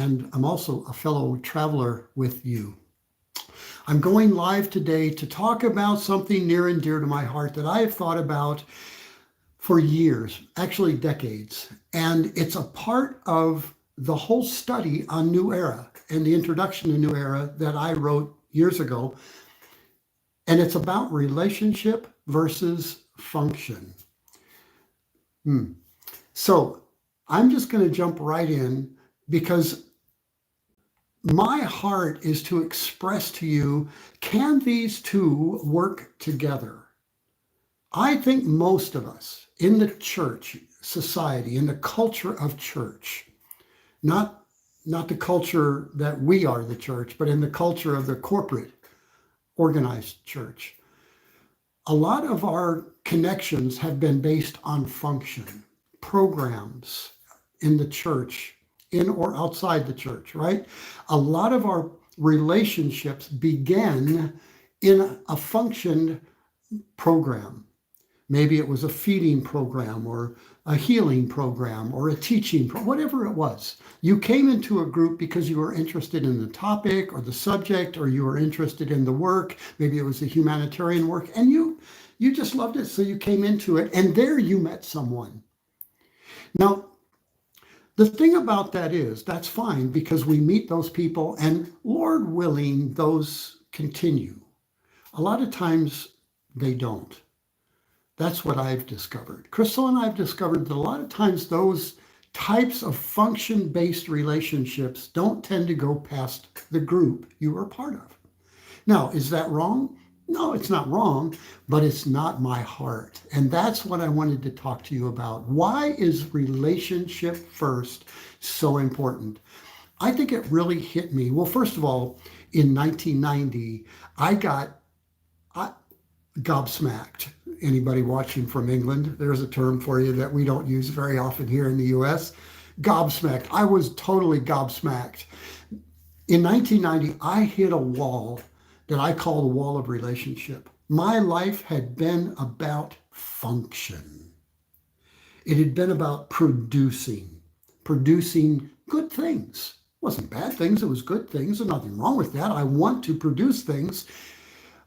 and I'm also a fellow traveler with you. I'm going live today to talk about something near and dear to my heart that I have thought about for years, actually decades. And it's a part of the whole study on New Era and the introduction to New Era that I wrote years ago. And it's about relationship versus function. So I'm just going to jump right in because my heart is to express to you, can these two work together? I think most of us in the church society, in the culture of church, not the culture that we are the church, but in the culture of the corporate organized church, a lot of our connections have been based on function, programs in the church, in or outside the church, right? A lot of our relationships begin in a functioned program. Maybe it was a feeding program or a healing program or a teaching program, whatever it was. You came into a group because you were interested in the topic or the subject, or you were interested in the work. Maybe it was the humanitarian work, and you just loved it, so you came into it, and there you met someone. Now, the thing about that is, that's fine because we meet those people, and Lord willing, those continue. A lot of times they don't. That's what I've discovered. Crystal and I have discovered that a lot of times those types of function-based relationships don't tend to go past the group you are part of. Now, is that wrong? No, it's not wrong, but it's not my heart. And that's what I wanted to talk to you about. Why is relationship first so important? I think it really hit me. Well, first of all, in 1990, I got gobsmacked. Anybody watching from England, there's a term for you that we don't use very often here in the US. Gobsmacked. I was totally gobsmacked. In 1990, I hit a wall that I call the wall of relationship. My life had been about function. It had been about producing good things. It wasn't bad things, it was good things. There's nothing wrong with that. I want to produce things.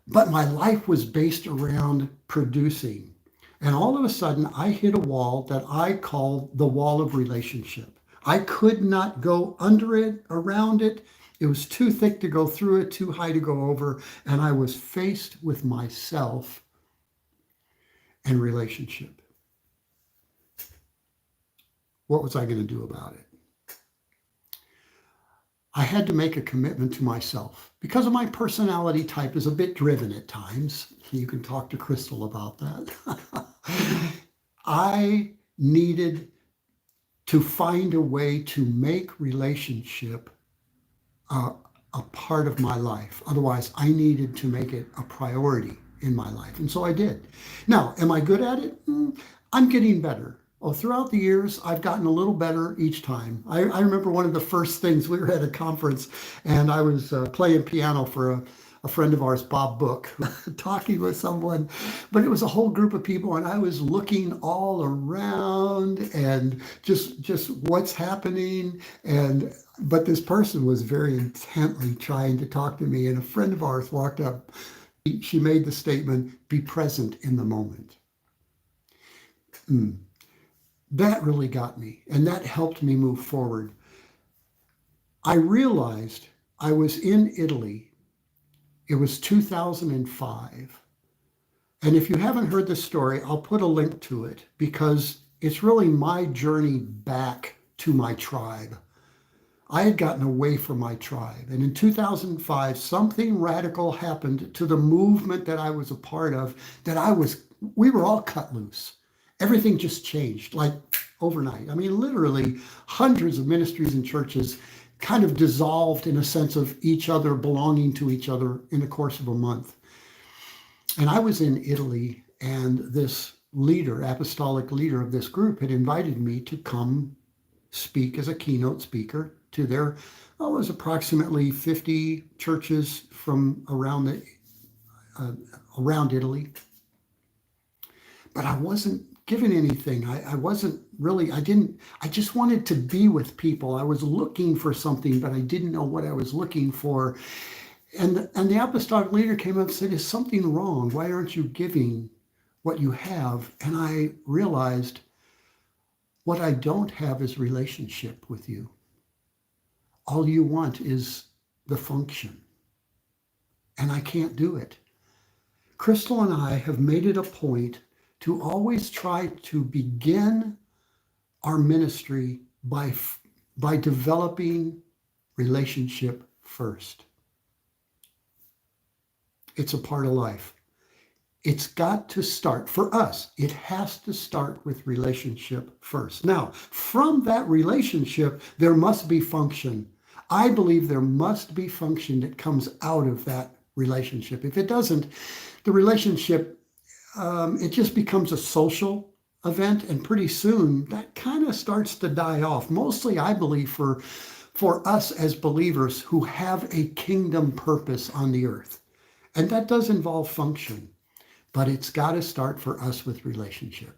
But my life was based around producing. And all of a sudden, I hit a wall that I call the wall of relationship. I could not go under it, around it. It was too thick to go through it, too high to go over. And I was faced with myself and relationship. What was I going to do about it? I had to make a commitment to myself because of my personality type is a bit driven at times. You can talk to Crystal about that. I needed to find a way to make relationship a part of my life. Otherwise, I needed to make it a priority in my life. And so I did. Now, am I good at it? I'm getting better. Well, throughout the years, I've gotten a little better each time. I remember one of the first things, we were at a conference and I was playing piano for a friend of ours, Bob Book, talking with someone, but it was a whole group of people and I was looking all around and just what's happening. But this person was very intently trying to talk to me, and a friend of ours walked up. She made the statement, "Be present in the moment." That really got me, and that helped me move forward. I realized I was in Italy. It was 2005. And if you haven't heard this story, I'll put a link to it because it's really my journey back to my tribe. I had gotten away from my tribe. And in 2005, something radical happened to the movement that I was a part of, we were all cut loose. Everything just changed like overnight. I mean, literally hundreds of ministries and churches kind of dissolved in a sense of each other belonging to each other in the course of a month. And I was in Italy, and this leader, apostolic leader of this group, had invited me to come speak as a keynote speaker to their, it was approximately 50 churches from around Italy. But I wasn't given anything. I wasn't really, I just wanted to be with people. I was looking for something, but I didn't know what I was looking for. And the apostolic leader came up and said, is something wrong? Why aren't you giving what you have? And I realized what I don't have is relationship with you. All you want is the function. And I can't do it. Crystal and I have made it a point to always try to begin our ministry by developing relationship first. It's a part of life. It's got to start, for us, it has to start with relationship first. Now, from that relationship, there must be function. I believe there must be function that comes out of that relationship. If it doesn't, the relationship, it just becomes a social event, and pretty soon that kind of starts to die off. Mostly, I believe, for us as believers who have a kingdom purpose on the earth. And that does involve function, but it's got to start for us with relationship.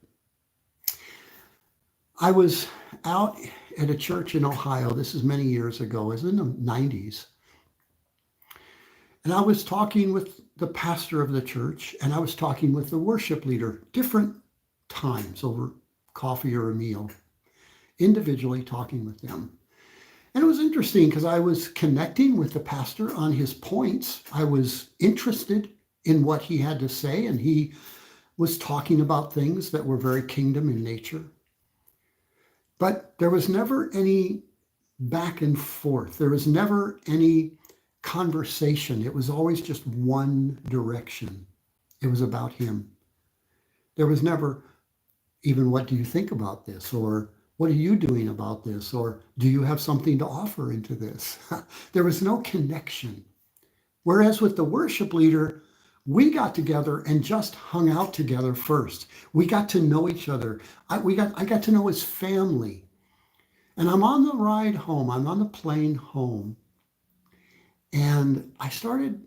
I was out at a church in Ohio. This is many years ago. It was in the 90s. And I was talking with the pastor of the church, and I was talking with the worship leader, different times over coffee or a meal, individually talking with them. And it was interesting because I was connecting with the pastor on his points. I was interested in what he had to say, and he was talking about things that were very kingdom in nature. But there was never any back and forth. There was never any conversation. It was always just one direction. It was about him. There was never even, what do you think about this? Or what are you doing about this? Or do you have something to offer into this? There was no connection. Whereas with the worship leader, we got together and just hung out together first. We got to know each other. I got to know his family. And I'm on the ride home. I'm on the plane home. And I started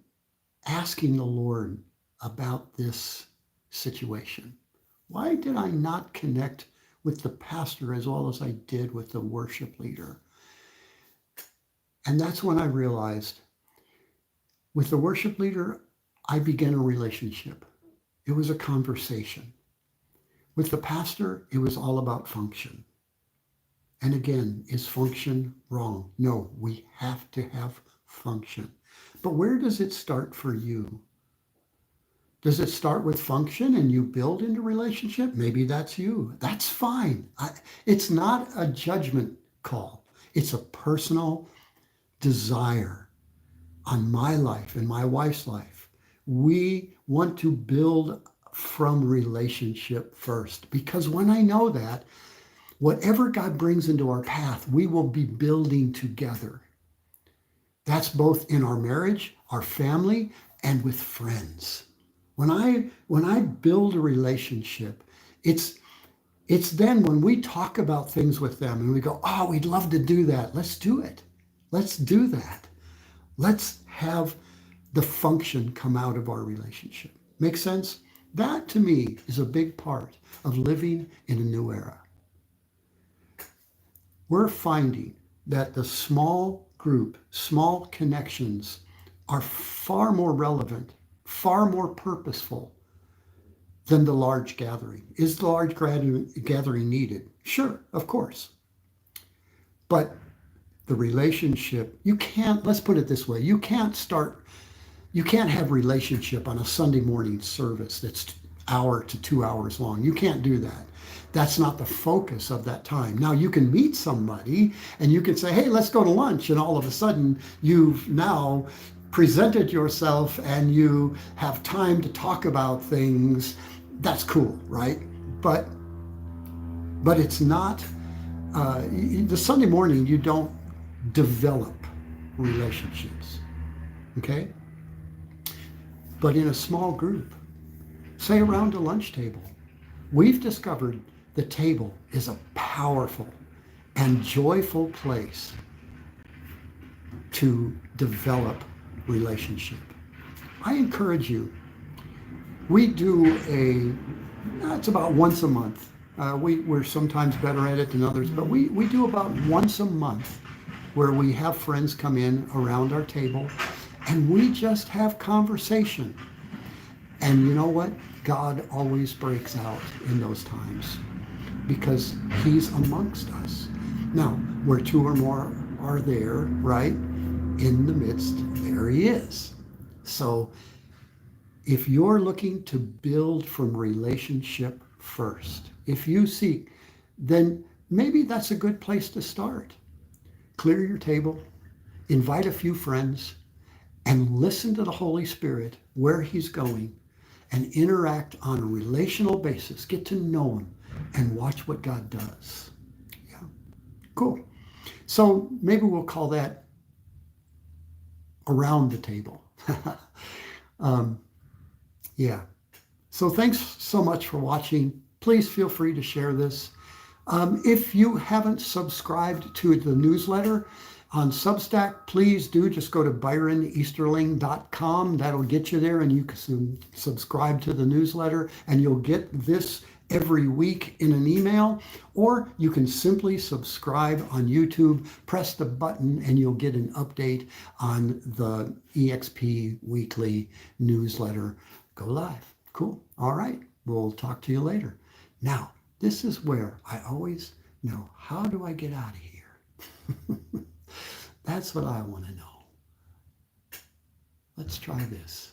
asking the Lord about this situation. Why did I not connect with the pastor as well as I did with the worship leader? And that's when I realized with the worship leader, I began a relationship. It was a conversation. With the pastor, it was all about function. And again, is function wrong? No, we have to have function. But where does it start for you? Does it start with function and you build into relationship? Maybe that's you. That's fine. It's not a judgment call. It's a personal desire on my life and my wife's life. We want to build from relationship first, because when I know that, whatever God brings into our path, we will be building together. That's both in our marriage, our family, and with friends. When I build a relationship, it's then when we talk about things with them and we go, oh, we'd love to do that. Let's do it. Let's do that. Let's have the function come out of our relationship. Make sense? That to me is a big part of living in a new era. We're finding that the small group, small connections are far more relevant, far more purposeful than the large gathering. Is the large gathering needed? Sure, of course. But the relationship, let's put it this way, you can't have relationship on a Sunday morning service that's hour to 2 hours long. You can't do that. That's not the focus of that time. Now you can meet somebody and you can say, hey, let's go to lunch. And all of a sudden you've now presented yourself and you have time to talk about things. That's cool, right? But it's not, the Sunday morning, you don't develop relationships, okay? But in a small group, say around a lunch table, we've discovered the table is a powerful and joyful place to develop relationship. I encourage you, we do it's about once a month, We're sometimes better at it than others, but we do about once a month where we have friends come in around our table and we just have conversation. And you know what? God always breaks out in those times because he's amongst us. Now, where two or more are there, right? In the midst, there he is. So if you're looking to build from relationship first, if you seek, then maybe that's a good place to start. Clear your table, invite a few friends, and listen to the Holy Spirit where he's going and interact on a relational basis. Get to know him and watch what God does. Yeah, cool. So maybe we'll call that around the table. um, yeah. So thanks so much for watching. Please feel free to share this. If you haven't subscribed to the newsletter on Substack, please do. Just go to byroneasterling.com. That'll get you there, and you can subscribe to the newsletter, and you'll get this every week in an email. Or you can simply subscribe on YouTube, press the button, and you'll get an update on the EXP Weekly newsletter. Go live. Cool. All right. We'll talk to you later. Now, this is where I always know, how do I get out of here? That's what I want to know. Let's try this.